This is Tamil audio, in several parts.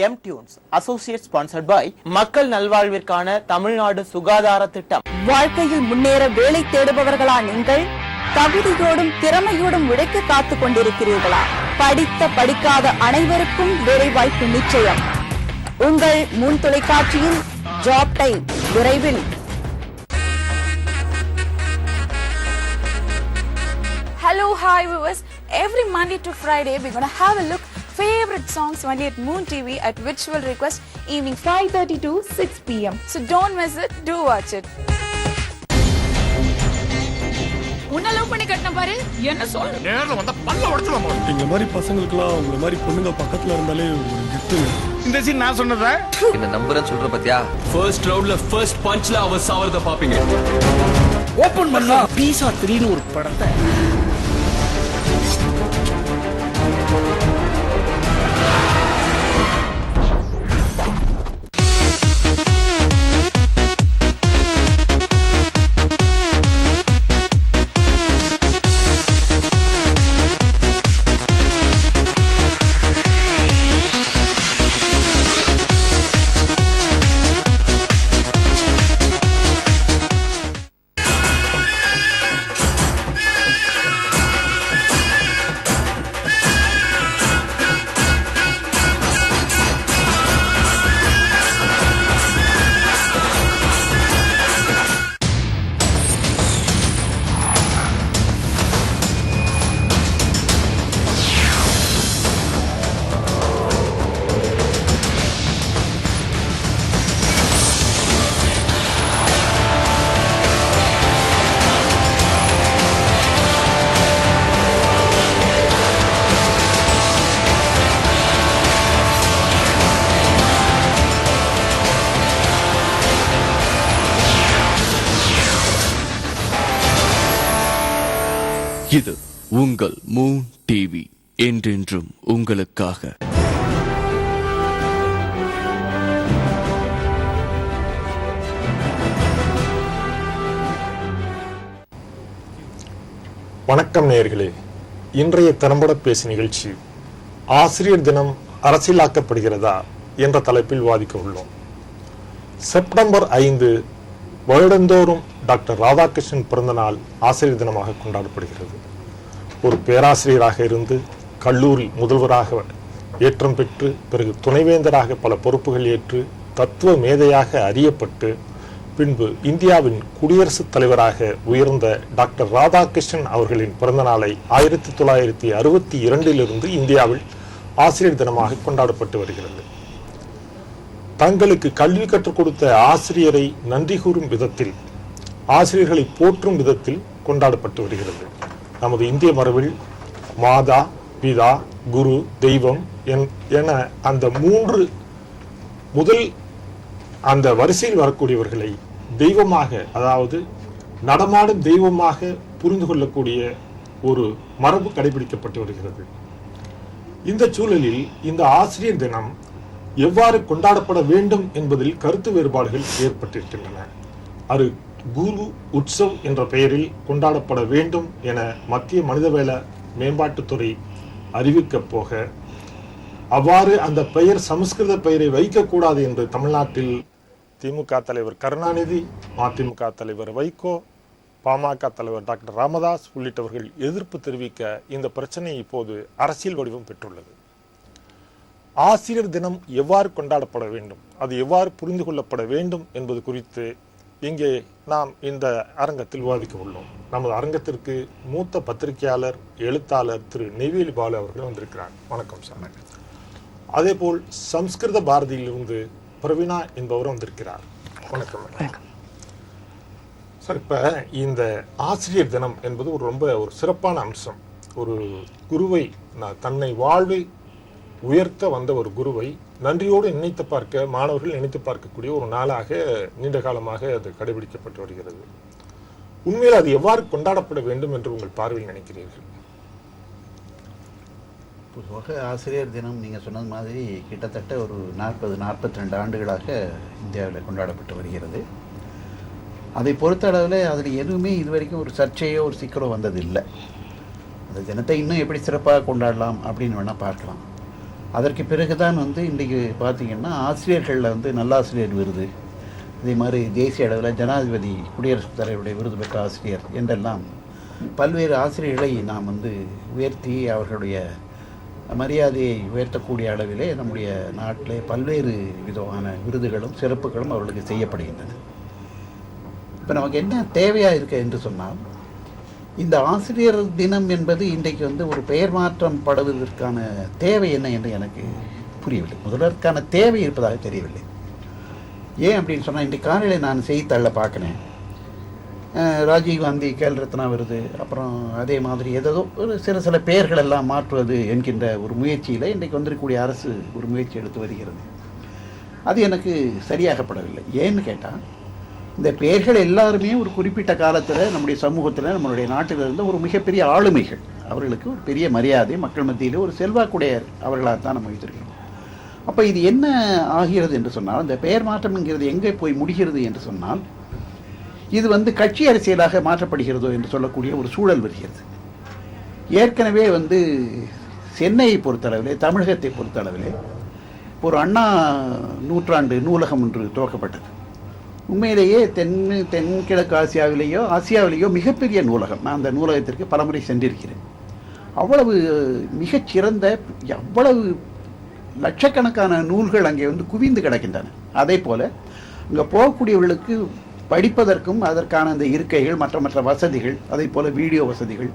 M-Tunes, associate sponsored by மக்கள் நல்வாழ்விற்கான தமிழ்நாடு சுகாதார திட்டம். வாழ்க்கையில் முன்னேற வேலை தேடுபவர்களா நீங்கள்? தகுதியோடும் திறமையோடும் உழைக்க காத்துக் கொண்டிருக்கிறீர்களா? படித்த படிக்காத அனைவருக்கும் வேலைவாய்ப்பு நிச்சயம். உங்கள் முன் தொலைக்காட்சியில் ஜாப் டைம் விரைவில். Hello, hi viewers. Every Monday to Friday, we're going to have a look favorite songs only at Moon TV at virtual request evening 5:30 to 6 p.m. So don't miss it. Do watch it. உன்ன லவ் பண்ணி கட்டன பாரு என்ன சொல்ற நேர்ல வந்த பல்ல உடைச்சலாம் போற இந்த மாதிரி பசங்களுக்குலாம் உங்கள மாதிரி பொண்ணுங்க பக்கத்துல இருந்தாலே ஒரு கிஃப்ட். இந்த சீன் நான் சொன்னதா இந்த நம்பர்னு சொல்ற பாத்தியா? ஃபர்ஸ்ட் ரவுண்ட்ல ஃபர்ஸ்ட் பஞ்ச்ல அவ சாவறத பாப்பீங்க. ஓபன் பண்ணா பீஸா 3 னு ஒரு படத்தை இது உங்கள் மூன் டிவி, என்றென்றும் உங்களுக்காக. வணக்கம் நேயர்களே. இன்றைய திறம்பட பேசி நிகழ்ச்சி ஆசிரியர் தினம் அரசியலாக்கப்படுகிறதா என்ற தலைப்பில் வாதிக்க உள்ளோம். செப்டம்பர் 5 வருடந்தோறும் டாக்டர் ராதாகிருஷ்ணன் பிறந்த நாள் ஆசிரியர் தினமாக கொண்டாடப்படுகிறது. ஒரு பேராசிரியராக இருந்து கல்லூரி முதல்வராக ஏற்றம் பெற்று பிறகு துணைவேந்தராக பல பொறுப்புகள் ஏற்று தத்துவ மேதையாக அறியப்பட்டு பின்பு இந்தியாவின் குடியரசுத் தலைவராக உயர்ந்த டாக்டர் ராதாகிருஷ்ணன் அவர்களின் பிறந்த நாளை 1962 இந்தியாவில் ஆசிரியர் தினமாக கொண்டாடப்பட்டு வருகிறது. தங்களுக்கு கல்வி கற்றுக் கொடுத்த ஆசிரியரை நன்றி கூறும் விதத்தில், ஆசிரியர்களை போற்றும் விதத்தில் கொண்டாடப்பட்டு வருகிறது. நமது இந்திய மரபில் மாதா, பிதா, குரு, தெய்வம் என அந்த 3 முதல் அந்த வரிசையில் வரக்கூடியவர்களை தெய்வமாக, அதாவது நடமாடும் தெய்வமாக புரிந்து கொள்ளக்கூடிய ஒரு மரபு கடைபிடிக்கப்பட்டு வருகிறது. இந்த சூழலில் இந்த ஆசிரியர் தினம் எவ்வாறு கொண்டாடப்பட வேண்டும் என்பதில் கருத்து வேறுபாடுகள் ஏற்பட்டிருக்கின்றன. அது குரு உற்சவ் என்ற பெயரில் கொண்டாடப்பட வேண்டும் என மத்திய மனிதவள மேம்பாட்டுத்துறை அறிவிக்கப் போக, அவ்வாறு அந்த பெயர் சமஸ்கிருத பெயரை வைக்கக்கூடாது என்று தமிழ்நாட்டில் திமுக தலைவர் கருணாநிதி, மதிமுக தலைவர் வைகோ, பாமக தலைவர் டாக்டர் ராமதாஸ் உள்ளிட்டவர்கள் எதிர்ப்பு தெரிவிக்க இந்த பிரச்சனை இப்போது அரசியல் வடிவம் பெற்றுள்ளது. ஆசிரியர் தினம் எவ்வாறு கொண்டாடப்பட வேண்டும், அது எவ்வாறு புரிந்து கொள்ளப்பட வேண்டும் என்பது குறித்து இங்கே நாம் இந்த அரங்கத்தில் விவாதிக்க உள்ளோம். நமது அரங்கத்திற்கு மூத்த பத்திரிகையாளர், எழுத்தாளர் திரு நெய்வேலி பாலு அவர்கள் வந்திருக்கிறார். வணக்கம் சார். அதே போல் சம்ஸ்கிருத பாரதியிலிருந்து பிரவீனா என்பவர் வந்திருக்கிறார். வணக்கம் சார். இப்போ இந்த ஆசிரியர் தினம் என்பது ஒரு சிறப்பான அம்சம். ஒரு குருவை, தன்னை வாழ்வை உயர்த்த வந்த ஒரு குருவை நன்றியோடு நினைத்து பார்க்க, மாணவர்கள் நினைத்து பார்க்கக்கூடிய ஒரு நாளாக நீண்ட காலமாக அது கடைபிடிக்கப்பட்டு வருகிறது. உண்மையில் அது எவ்வாறு கொண்டாடப்பட வேண்டும் என்று உங்கள் பார்வையில் நினைக்கிறீர்கள்? பொதுவாக ஆசிரியர் தினம் நீங்கள் சொன்னது மாதிரி கிட்டத்தட்ட ஒரு 40-42 ஆண்டுகளாக இந்தியாவில் கொண்டாடப்பட்டு வருகிறது. அதை பொறுத்த அளவில் அதில் எதுவுமே இதுவரைக்கும் ஒரு சர்ச்சையோ ஒரு சிக்கலோ வந்தது இல்லை. அந்த தினத்தை இன்னும் எப்படி சிறப்பாக கொண்டாடலாம் அப்படின்னு வேணால் பார்க்கலாம். அதற்கு பிறகுதான் வந்து இன்றைக்கு பார்த்தீங்கன்னா ஆசிரியர்களில் வந்து நல்லாசிரியர் விருது, அதே மாதிரி தேசிய அளவில் ஜனாதிபதி குடியரசுத் தலைவருடைய விருது பெற்ற ஆசிரியர் என்றெல்லாம் பல்வேறு ஆசிரியர்களை நாம் வந்து உயர்த்தி அவர்களுடைய மரியாதையை உயர்த்தக்கூடிய அளவிலே நம்முடைய நாட்டிலே பல்வேறு விதமான விருதுகளும் சிறப்புகளும் அவர்களுக்கு செய்யப்படுகின்றன. இப்போ நமக்கு என்ன தேவையாக இருக்குது என்று சொன்னால், இந்த ஆசிரியர் தினம் என்பது இன்றைக்கு வந்து ஒரு பெயர் மாற்றம் படுவதற்கான தேவை என்ன என்று எனக்கு புரியவில்லை. முதல்வதற்கான தேவை இருப்பதாக தெரியவில்லை. ஏன் அப்படின்னு சொன்னால், இன்றைக்கு காலையில் நான் செய்தித்தாளில் பார்க்குறேன், ராஜீவ்காந்தி கேல் ரத்னா விருது, அப்புறம் அதே மாதிரி ஏதோ ஒரு சில பெயர்கள் எல்லாம் மாற்றுவது என்கின்ற ஒரு முயற்சியில் இன்றைக்கு வந்திருக்கக்கூடிய அரசு ஒரு முயற்சி எடுத்து வருகிறது. அது எனக்கு சரியாகப்படவில்லை. ஏன்னு கேட்டால், இந்த பெயர்கள் எல்லாருமே ஒரு குறிப்பிட்ட காலத்தில் நம்முடைய சமூகத்தில் நம்மளுடைய நாட்டில் இருந்த ஒரு மிகப்பெரிய ஆளுமைகள், அவர்களுக்கு ஒரு பெரிய மரியாதை மக்கள் மத்தியில் ஒரு செல்வாக்குடைய அவர்களாகத்தான் நம்ம வைத்திருக்கிறோம். அப்போ இது என்ன ஆகிறது என்று சொன்னால், இந்த பெயர் மாற்றம் என்கிறது எங்கே போய் முடிகிறது என்று சொன்னால், இது வந்து கட்சி அரசியலாக மாற்றப்படுகிறதோ என்று சொல்லக்கூடிய ஒரு சூழல் வருகிறது. ஏற்கனவே வந்து சென்னையை பொறுத்தளவிலே, தமிழகத்தை பொறுத்தளவிலே ஒரு அண்ணா நூற்றாண்டு நூலகம் ஒன்று துவக்கப்பட்டது. உண்மையிலேயே தென்கிழக்கு ஆசியாவிலேயோ மிகப்பெரிய நூலகம். நான் அந்த நூலகத்திற்கு பலமுறை சென்றிருக்கிறேன். அவ்வளவு மிகச்சிறந்த, அவ்வளவு லட்சக்கணக்கான நூல்கள் அங்கே வந்து குவிந்து கிடக்கின்றன. அதே போல் அங்கே போகக்கூடியவர்களுக்கு படிப்பதற்கும் அதற்கான அந்த இருக்கைகள், மற்ற வசதிகள், அதே போல் வீடியோ வசதிகள்,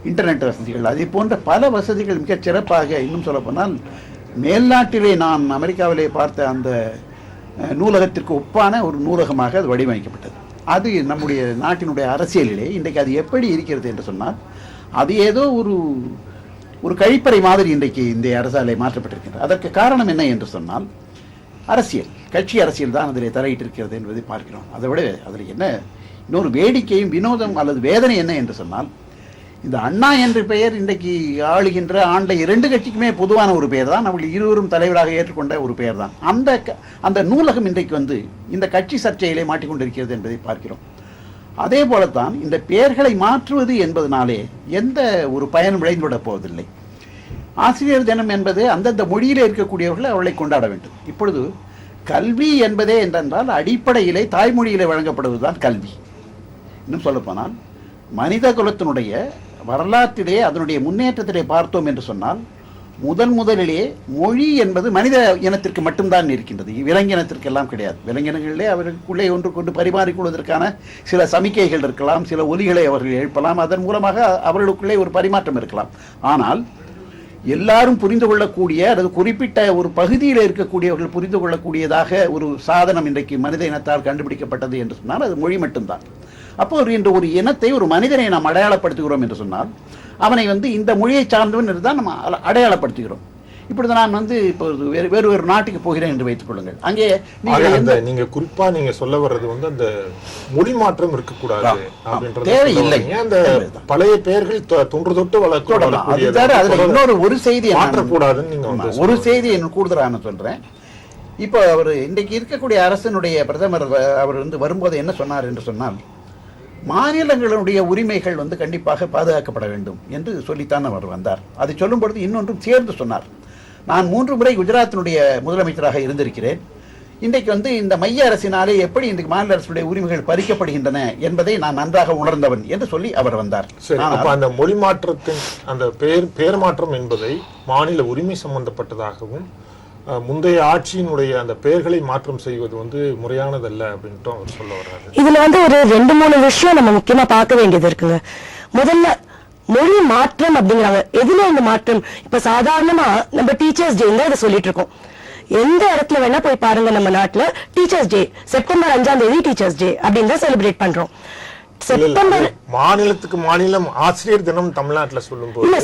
இன்டர்நெட் வசதிகள், அதே போன்ற பல வசதிகள் மிகச் சிறப்பாக, இன்னும் சொல்லப்போனால் மேல்நாட்டிலே நான் அமெரிக்காவிலே பார்த்த அந்த நூலகத்திற்கு ஒப்பான ஒரு நூலகமாக அது வடிவமைக்கப்பட்டது. அது நம்முடைய நாட்டினுடைய அரசியலிலே இன்றைக்கு அது எப்படி இருக்கிறது என்று சொன்னால், அது ஏதோ ஒரு கழிப்பறை மாதிரி இன்றைக்கு இந்த அரசாலை மாற்றப்பட்டிருக்கின்றது. அதற்கு காரணம் என்ன என்று சொன்னால், அரசியல், கட்சி அரசியல் தான் அதில் தலையிட்டிருக்கிறது என்பதை பார்க்கிறோம். அதை விட அதில் என்ன இன்னொரு வேடிக்கையும் வினோதம் அல்லது வேதனை என்ன என்று சொன்னால், இந்த அண்ணா என்ற பெயர் இன்றைக்கு ஆண்ட இரண்டு கட்சிக்குமே பொதுவான ஒரு பெயர் தான். அவர்கள் இருவரும் தலைவராக ஏற்றுக்கொண்ட ஒரு பெயர் தான். அந்த நூலகம் இன்றைக்கு வந்து இந்த கட்சி சர்ச்சையிலே மாட்டிக்கொண்டிருக்கிறது என்பதை பார்க்கிறோம். அதே போலத்தான் இந்த பெயர்களை மாற்றுவது என்பதனாலே எந்த ஒரு பயனும் விளைந்துவிடப் போவதில்லை. ஆசிரியர் தினம் என்பது அந்தந்த மொழியிலே இருக்கக்கூடியவர்கள் அவளை கொண்டாட வேண்டும். இப்பொழுது கல்வி என்பதே என்றால் அடிப்படையிலே தாய்மொழியிலே வழங்கப்படுவதுதான் கல்வி. இன்னும் சொல்லப்போனால் மனித குலத்தினுடைய வரலாற்றிலே அதனுடைய முன்னேற்றத்திலே பார்த்தோம் என்று சொன்னால், முதலிலே மொழி என்பது மனித இனத்திற்கு மட்டும்தான் இருக்கின்றது, விலங்கினத்திற்கெல்லாம் கிடையாது. விலங்கினங்களிலே அவர்களுக்குள்ளே ஒன்றுக்கொண்டு பரிமாறிக்கொள்வதற்கான சில சமிக்கைகள் இருக்கலாம், சில ஒலிகளை அவர்கள் எழுப்பலாம், அதன் மூலமாக அவர்களுக்குள்ளே ஒரு பரிமாற்றம் இருக்கலாம். ஆனால் எல்லாரும் புரிந்து கொள்ளக்கூடிய அல்லது குறிப்பிட்ட ஒரு பகுதியில் இருக்கக்கூடியவர்கள் புரிந்து கொள்ளக்கூடியதாக ஒரு சாதனம் இன்றைக்கு மனித இனத்தால் கண்டுபிடிக்கப்பட்டது என்று சொன்னால் அது மொழி மட்டும்தான். அப்போ இன்று ஒரு இனத்தை, ஒரு மனிதனை நாம் அடையாளப்படுத்துகிறோம் என்று சொன்னால், அவனை வந்து இந்த மொழியை சார்ந்தவன் என்று தான் நம்ம அடையாளப்படுத்துகிறோம். இப்பொழுது நான் வந்து இப்போ வேறு ஒரு நாட்டுக்கு போகிறேன் என்று வைத்துக் கொள்ளுங்கள். அங்கே நீங்க குறிப்பா நீங்க சொல்ல வர்றது வந்து அந்த மொழி மாற்றம் இருக்கக்கூடாது அப்படின்றது தேவையில்லை. அந்த பழைய பெயர்கள் தொன்று தொட்டு வளர்க்க இன்னொரு ஒரு செய்தி மாற்றக்கூடாதுன்னு நீங்க ஒரு செய்தி கூடுதலான சொல்றேன். இப்போ அவர் இன்றைக்கு இருக்கக்கூடிய அரசனுடைய பிரதமர் அவர் வந்து வரும்போது என்ன சொன்னார் என்று சொன்னால், மாநிலங்களுடைய உரிமைகள் வந்து கண்டிப்பாக பாதுகாக்கப்பட வேண்டும் என்று சொல்லித்தான் அவர் வந்தார். அதை சொல்லும் பொழுது இன்னொன்றும் சேர்ந்து சொன்னார். நான் 3 முறை குஜராத்தினுடைய முதலமைச்சராக இருந்திருக்கிறேன். இன்றைக்கு வந்து இந்த மைய அரசினாலே எப்படி இந்த மாநில அரசுடைய உரிமைகள் பறிக்கப்படுகின்றன என்பதை நான் நன்றாக உணர்ந்தவன் என்று சொல்லி அவர் வந்தார். அந்த மொழி மாற்றத்தின் அந்த பெயர் மாற்றம் என்பதை மாநில உரிமை சம்பந்தப்பட்டதாகவும் முந்தைய ஆட்சியினுடைய அந்த பெயர்களை மாற்றம் செய்வது வந்து முறையானதல்ல அப்படின்ட்டு அவர் சொல்ல வர்றாரு. இதுல வந்து ஒரு 2-3 விஷயம் நம்ம முக்கியமா பார்க்க வேண்டியது இருக்குங்க. முதல்ல மொழி மாற்றம் அப்படிங்கிறாங்க. எதுல இந்த மாற்றம்? இப்ப சாதாரணமா நம்ம டீச்சர்ஸ் டேன்னு இதை சொல்லிட்டு இருக்கோம். எந்த இடத்துல வேணா போய் பாருங்க, நம்ம நாட்டுல டீச்சர்ஸ் டே செப்டம்பர் 5ஆம் தேதி டீச்சர்ஸ் டே அப்படின்னு தான் செலிப்ரேட் பண்றோம். மாநிலத்துக்கு மாநிலம் ஆசிரியர் தினம் தமிழ்நாட்டுல சொல்லும்போது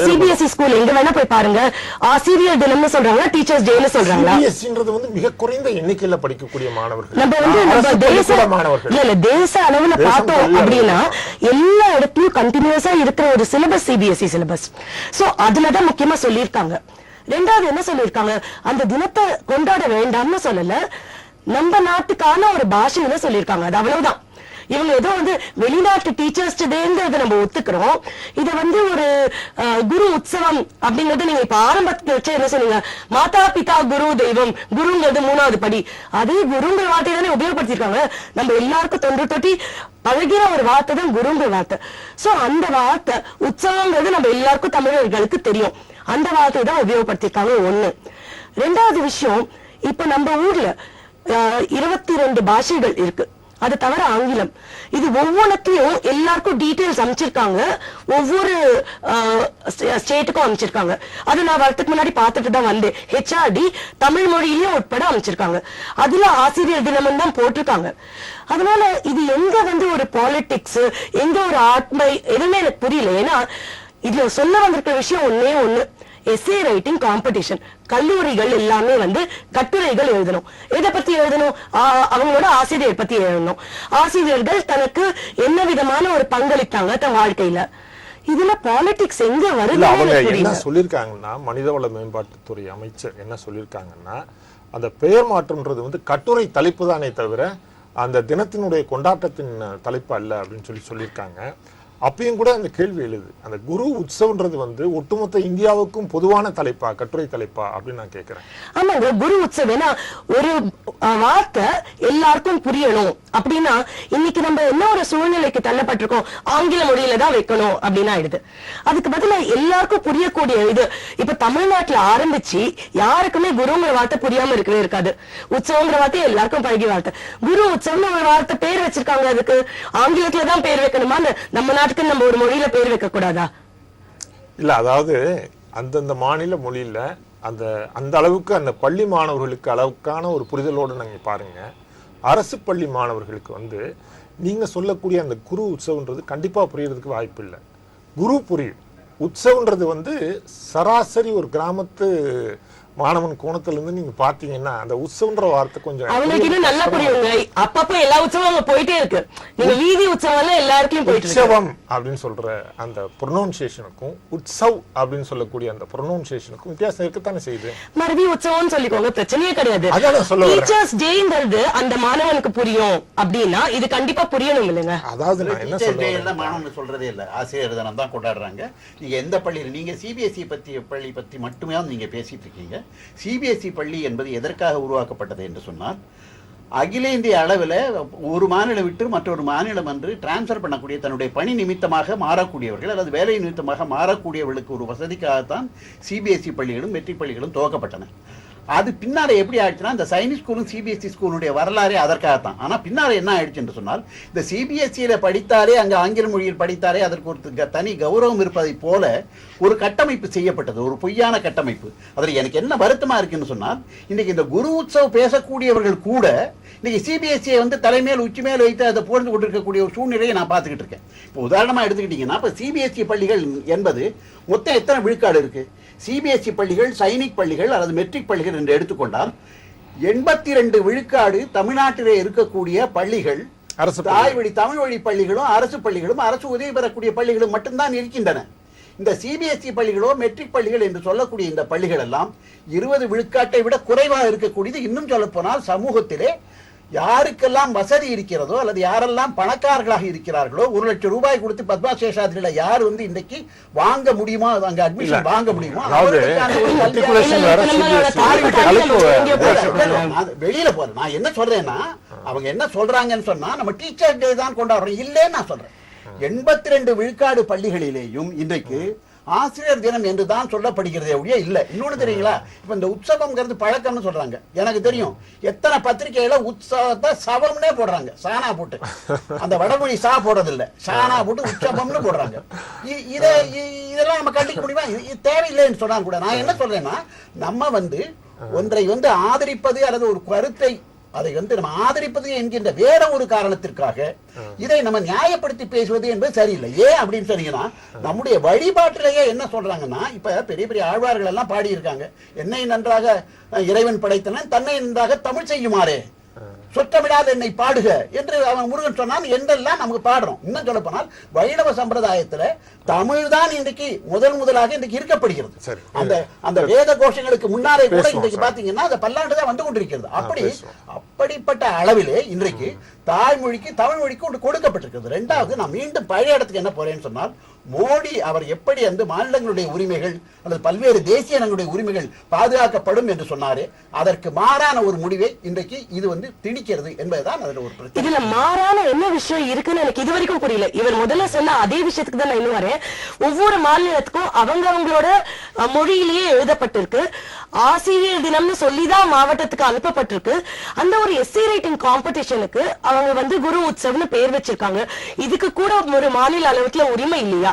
சிபிஎஸ்இ ஸ்கூல் எங்க வேணா போய் பாருங்க, ஆசிரியர் தினம்னு சொல்றாங்க, டீச்சர்ஸ் டேன்னு சொல்றாங்க. சிபிஎஸ்இன்றது வந்து மிக குறைந்த எண்ணிக்கையில படிக்கக்கூடிய மாணவர்கள். நம்ம வந்து தேச அளவுல பார்த்தோம் அப்படின்னா எல்லா இடத்துலயும் கண்டினியூஸா இருக்கிற ஒரு சிலபஸ் சிபிஎஸ்இ சிலபஸ். சோ அதுலதான் முக்கியமா சொல்லியிருக்காங்க. ரெண்டாவது என்ன சொல்லியிருக்காங்க, அந்த தினத்தை கொண்டாட வேண்டாம்னு சொல்லல, நம்ம நாட்டுக்கான ஒரு பாஷையில சொல்லியிருக்காங்க. அது அவ்வளவுதான். இவங்க ஏதோ வந்து வெளிநாட்டு டீச்சர்ஸ் டேங்கிறத நம்ம ஒத்துக்கிறோம். இதை வந்து ஒரு குரு உற்சவம் அப்படிங்கறது நீங்க இப்ப ஆரம்பத்துல வச்சு என்ன சொன்னீங்க, மாதா பிதா குரு தெய்வம், குருங்கிறது 3வது படி. அதே குருங்கிற வார்த்தை தானே உபயோகப்படுத்திருக்காங்க. நம்ம எல்லாருக்கும் தொன்று தொட்டி பழகிற ஒரு வார்த்தை தான் குருங்கிற வார்த்தை. சோ அந்த வார்த்தை உற்சவங்கிறது நம்ம எல்லாருக்கும் தமிழர்களுக்கு தெரியும். அந்த வார்த்தையை தான் உபயோகப்படுத்திருக்காங்க. ஒண்ணு. 2வது விஷயம், இப்ப நம்ம ஊர்ல 22 பாஷைகள் இருக்கு. அது தவிர ஆங்கிலம். இது ஒவ்வொன்றுத்தையும் எல்லாருக்கும் டீடைல்ஸ் அமைச்சிருக்காங்க. ஒவ்வொரு ஸ்டேட்டுக்கும் அமைச்சிருக்காங்க. அது நான் வரதுக்கு முன்னாடி பார்த்துட்டு தான் வந்தேன். HRD தமிழ் மொழியிலயும் உட்பட அமைச்சிருக்காங்க. அதுல ஆசிரியர் தினமும் தான் போட்டிருக்காங்க. அதனால இது எங்க வந்து ஒரு பாலிடிக்ஸ், எங்க ஒரு ஆத்மை, எதுவுமே எனக்கு புரியல. ஏன்னா இதுல சொல்ல வந்திருக்கிற விஷயம் ஒன்னே ஒண்ணு, எஸ்ஏ ரைட்டிங் காம்படிஷன். கல்லூரிகள் எல்லாமே வந்து கட்டுரைகள் எழுதணும். எதை பத்தி எழுதணும்? அவங்களோட ஆசிரியர் பத்தி எழுதணும். ஆசிரியர்கள் தனக்கு என்ன விதமான ஒரு பங்களித்தாங்க தன் வாழ்க்கையில. இதுல பாலிடிக்ஸ் எங்க வருது? அவங்க என்ன சொல்லிருக்காங்கன்னா, மனிதவள மேம்பாட்டுத்துறை அமைச்சர் என்ன சொல்லிருக்காங்கன்னா, அந்த பெயர் மாற்றம்ன்றது வந்து கட்டுரை தலைப்பு தானே தவிர அந்த தினத்தினுடைய கொண்டாட்டத்தின் தலைப்பு அல்ல அப்படின்னு சொல்லியிருக்காங்க. அப்பயும் கூட அந்த கேள்வி எழுது, அந்த குரு உற்சவன்றது வந்து ஒட்டுமொத்த இந்தியாவுக்கும் பொதுவான தலைப்பா, கட்டுரை தலைப்பா அப்படின்னு நான் கேட்கிறேன். ஆமாங்க, குரு உற்சவம் ஒரு வார்த்தை எல்லாருக்கும் புரியணும் அப்படின்னா இன்னைக்கு நம்ம என்ன ஒரு சூழ்நிலைக்கு தள்ளப்பட்டிருக்கோம், ஆங்கில மொழியில தான் வைக்கணும் அப்படின்னு ஆயிடுது. அதுக்கு பதிலா எல்லாருக்கும் புரியக்கூடிய இது. இப்ப தமிழ்நாட்டுல ஆரம்பிச்சு யாருக்குமே குருங்கிற வார்த்தை புரியாம இருக்கவே இருக்காது. உற்சவங்கிற வார்த்தை எல்லாருக்கும் பழகி வார்த்தை. குரு உற்சவம் ஒரு வார்த்தை பேர் வச்சிருக்காங்க. அதுக்கு ஆங்கிலத்துலதான் பேர் வைக்கணுமா? நம்ம நம்ம ஒரு மொழியில பேர் வைக்க கூடாதா? இல்ல, அதாவது அந்தந்த மாநில மொழியில அந்த அளவுக்கு அந்த பள்ளி மாணவர்களுக்கு அளவுக்கான ஒரு புரிதலோடு நீங்க பாருங்க. அரசு பள்ளி மாணவர்களுக்கு வந்து நீங்க சொல்லக்கூடிய அந்த குரு உற்சவன்றது கண்டிப்பா புரியறதுக்கு வாய்ப்பு இல்லை. குரு புரியும், உற்சவன்றது வந்து சராசரி ஒரு கிராமத்து மாணவன் கோணத்துல இருந்து நீங்க பாத்தீங்கன்னா அந்த உற்சவன்ற வார்த்தை கொஞ்சம் அவங்களுக்கு இன்னும் நல்லா புரியுங்க. அப்பப்ப எல்லா உற்சவம் போயிட்டே இருக்கு. நீங்க வீதி உற்சவம் எல்லாருக்கும் உற்சவம் அப்படின்னு சொல்ற அந்த ப்ரொனவுன்சியேஷனுக்கும் உற்சவ் அப்படின்னு சொல்லக்கூடிய அந்த ப்ரொனவுன்சியேஷனுக்கும் வித்தியாசம் இருக்கத்தானே செய்யுது. மறுபடியும் உற்சவம் சொல்லிக்கோங்க, பிரச்சனையே கிடையாது. டீச்சர்ஸ் டேங்கிறது அந்த மாணவனுக்கு புரியும் அப்படின்னா இது கண்டிப்பா புரியணும் இல்லைங்க. அதாவது நான் என்ன சொல்றேன், மாணவன் சொல்றதே இல்ல, ஆசிரியர் தினம் தான் கொண்டாடுறாங்க. நீங்க எந்த பள்ளியில், நீங்க சிபிஎஸ்இ பள்ளி பத்தி மட்டுமே நீங்க பேசிட்டு இருக்கீங்க. சிபிஎஸ்இ பள்ளி என்பது எதற்காக உருவாக்கப்பட்டது என்று சொன்னால், அகில இந்திய அளவில் ஒரு மாநிலம் விட்டு மற்றொரு மாநிலம் என்று டிரான்ஸ்ஃபர் பண்ணக்கூடிய தன்னுடைய பணி நிமித்தமாக மாறக்கூடியவர்கள் அல்லது வேலை நிமித்தமாக மாறக்கூடியவர்களுக்கு ஒரு வசதிக்காகத்தான் சிபிஎஸ்இ பள்ளிகளும் மெட்ரிக் பள்ளிகளும் துவக்கப்பட்டன. அது பின்னாடி எப்படி ஆயிடுச்சுன்னா, இந்த சைனீஸ் ஸ்கூலும் சிபிஎஸ்இ ஸ்கூலுடைய வரலாறே அதற்காகத்தான். ஆனால் பின்னாடி என்ன ஆயிடுச்சு என்று சொன்னால், இந்த சிபிஎஸ்இல படித்தாலே, அங்கே ஆங்கில மொழியில் படித்தாலே அதற்கு ஒரு தனி கௌரவம் இருப்பதை போல ஒரு கட்டமைப்பு செய்யப்பட்டது, ஒரு பொய்யான கட்டமைப்பு. அதில் எனக்கு என்ன வருத்தமா இருக்குன்னு சொன்னால், இன்னைக்கு இந்த குரு உற்சவ் பேசக்கூடியவர்கள் கூட இன்னைக்கு சிபிஎஸ்இ வந்து தலைமையில் உச்சி மேல் வைத்து அதை புகழ்ந்து கொண்டிருக்கக்கூடிய ஒரு சூழ்நிலையை நான் பார்த்துக்கிட்டு இருக்கேன். இப்போ உதாரணமாக எடுத்துக்கிட்டீங்கன்னா, இப்போ சிபிஎஸ்இ பள்ளிகள் என்பது மொத்தம் எத்தனை விழுக்காடு இருக்கு? சிபிஎஸ்இ பள்ளிகள், சைனிக் பள்ளிகள் அல்லது மெட்ரிக் பள்ளிகள் என்று எடுத்துக்கொண்டால் 82 விழுக்காடு தமிழ்நாட்டிலே இருக்கக்கூடிய பள்ளிகள் தாய்வழி தமிழ் வழி பள்ளிகளும் அரசு பள்ளிகளும் அரசு உதவி பெறக்கூடிய பள்ளிகளும் மட்டும்தான் இருக்கின்றன. இந்த சிபிஎஸ்இ பள்ளிகளோ மெட்ரிக் பள்ளிகள் என்று சொல்லக்கூடிய இந்த பள்ளிகள் எல்லாம் 20 விழுக்காட்டை விட குறைவாக இருக்கக்கூடியது. இன்னும் சொல்ல போனால் சமூகத்திலே யாருக்கெல்லாம் வசதி இருக்கிறதோ அல்லது யாரெல்லாம் பணக்காரர்களாக இருக்கிறார்களோ, 1 லட்சம் ரூபாய் கொடுத்து பத்மா சேஷாதிரியில யார் வந்து இன்றைக்கு வாங்க முடியுமோ, அங்க அட்மிஷன் வாங்க முடியுமோ, வெளியில போறேன். நான் என்ன சொல்றேன்னா, அவங்க என்ன சொல்றாங்கன்னு சொன்னா, நம்ம டீச்சர் டே தான் கொண்டாடுறோம் இல்லைன்னு நான் சொல்றேன். 82 விழுக்காடு பள்ளிகளிலேயும் இன்றைக்கு ஆசிரியர் தினம் என்று தான் சொல்லப்படுகிறதே ஒழிய இல்ல. இன்னொன்னு தெரியுங்களா, இப்ப இந்த உற்சவம்ங்கிறது பழக்கம்னு சொல்றாங்க. எனக்கு தெரியும் எத்தனை பத்திரிகையில உற்சவத்தை சவம்னே போடுறாங்க, சானா போட்டு. அந்த வடமொழி சா போடுறது இல்ல, சானா போட்டு உற்சவம்னு போடுறாங்க. இதெல்லாம் நம்ம கண்டிக்க முடியுமா? இது தேவையில்லைன்னு சொன்னா கூட நான் என்ன சொல்றேன்னா, நம்ம வந்து ஒன்றை வந்து ஆதரிப்பது அல்லது ஒரு கருத்தை அதை வந்து நம்ம ஆதரிப்பது என்கின்ற வேற ஒரு காரணத்திற்காக இதை நம்ம நியாயப்படுத்தி பேசுவது என்பது சரியில்லை. ஏன் அப்படின்னு சொன்னீங்கன்னா, நம்முடைய வழிபாட்டிலேயே என்ன சொல்றாங்கன்னா, இப்ப பெரிய பெரிய ஆழ்வார்கள் எல்லாம் பாடி இருக்காங்க, என்னை நன்றாக இறைவன் படைத்தனன் தன்னை நன்றாக தமிழ் செய்யுமாறே, சொற்றமிடாத என்னை பாடுக என்று அவன் முருகன் சொன்னான் என்றெல்லாம் நமக்கு பாடுறோம். இன்னும் சொல்ல போனால் வைணவ சம்பிரதாயத்துல தமிழ் தான் இன்றைக்கு முதலாக இன்றைக்கு இருக்கப்படுகிறது. அந்த வேத கோஷங்களுக்கு முன்னாலே கூட இன்றைக்கு பாத்தீங்கன்னா அந்த பல்லாண்டு தான் வந்து கொண்டிருக்கிறது. அப்படி அப்படிப்பட்ட அளவிலே இன்றைக்கு தாய்மொழிக்கு தமிழ் மொழிக்கு ஒன்று கொடுக்கப்பட்டிருக்கிறது. ரெண்டாவது, நான் மீண்டும் பழைய இடத்துக்கு என்ன போறேன்னு சொன்னால், மோடி அவர் எப்படி அந்த மாநிலங்களுடைய உரிமைகள் அல்லது பல்வேறு தேசிய இனங்களுடைய உரிமைகள் பாதுகாக்கப்படும் என்று சொன்னாரே, அதற்கு மாறான ஒரு முடிவை இன்றைக்கு இது வந்து திணிக்கிறது என்பதுதான் அதுல ஒரு பிரச்சனை. இதுல மாறான என்ன விஷயம் இருக்குன்னு எனக்கு இது வரைக்கும் புரியல. இவர் முதல்ல சொன்ன அதே விஷயத்துக்கு தான் நான் இன்னும் வரேன். ஒவ்வொரு மாநிலத்துக்கும் அவங்களோட மொழியிலேயே எழுதப்பட்டிருக்கு. ஆசிரியர் தினம்னு சொல்லிதான் மாவட்டத்துக்கு அனுப்பப்பட்டிருக்கு. அந்த ஒரு எஸ்ஏ ரைட்டிங் காம்படிஷனுக்கு அவங்க வந்து குரு உற்சவ்னு பேர் வச்சிருக்காங்க. இதுக்கு கூட ஒரு மாநில அளவுல உரிமை இல்லையா?